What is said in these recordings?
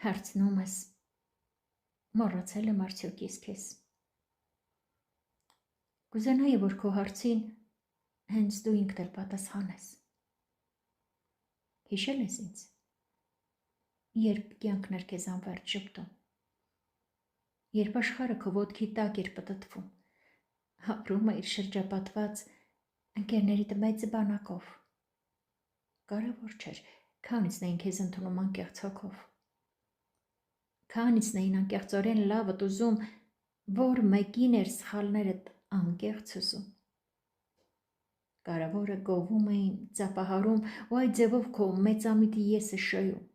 Հարցնում ես, մոռացել եմ արդյոք ես քեզ։ Կուզենայի, որ քո հարցին հենց դու ինքդ էլ պատասխանես։ Հիշել ես ինձ, երբ կյանքն էր քեզ անվերջ ժպտում, երբ աշխարհը քո ոտքի տակ էր պտտվում, ապրում էր շրջապատված ընկերներիդ մեծ բանակով։ Կարևոր չէր, քանիցն էին քեզ ընդունում անկեղծ հոգով, քանիցն էին անկեղծորեն լավդ ուզում, որ մեկին էր սխալներդ անկեղծ ուզում։ Կարևորը գովում էին, ծափահարում ու այդ ձևով քո մեծամիտ եսը շոյում։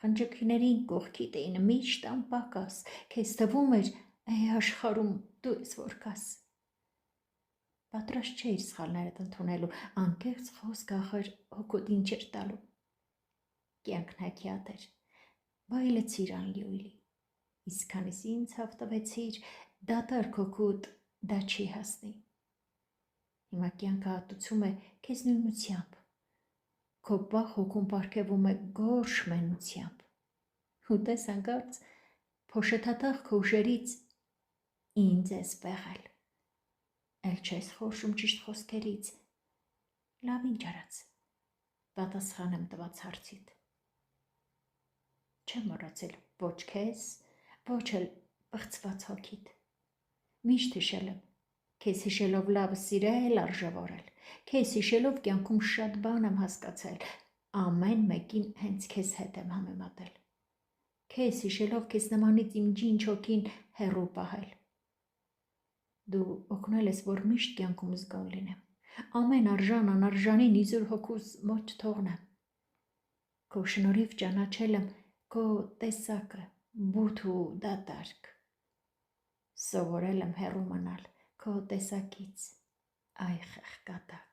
Խնջույքներին կողքիդ էին միշտ անպակաս, քեզ թվում էր աշխարհում դու ես որ կաս։ Պատրաստ չէիր սխալներդ ընդունելու, անկեղծ խոսք ախր հոգուտ ինչ էր տալու։ Կյանքն հեքիաթ էր, վայելեցիր անլիույլի, իսկ քանիսի ինձ հաղթվեցիր, դատարկ հոգուտ դա չի հասնի։ Հիմա կյանքը հատուցում է քեզ նույնությամբ, քո պահ հոգում պարգևում է գորշ մենությամբ։ Ու տես հանկարծ փոշեթաթախ քո ուժերից ինձ ես պեղել, էլ չես խորշում ճիշտ խոսքերից, լավ ինչ արած, պատասխան եմ տված հարցիդ։ Չեմ մոռացել ոչ քեզ, ոչ էլ պղծված հոգիդ։ Միշտ հիշել եմ, քեզ հիշելով լավ սիրել, արժևորել, քեզ հիշելով կյանքում շատ բան եմ հասկացել, ամեն մեկին հենց քեզ հետ եմ համեմատել, քեզ հիշելով քեզ նմանից իմ ջինջ հոգին հեռու պահել։ Դու օգնել ես, որ միշտ կյանքում զգոն լինեմ, ամեն արժան անարժանին իզուր հոգուս մոտ թողնեմ։ Քո շնորհիվ ճանաչել եմ քո տեսակը, բութ ու դատարկ, սովորել եմ հեռու մնալ քո տեսակից, այ խեղկատակ։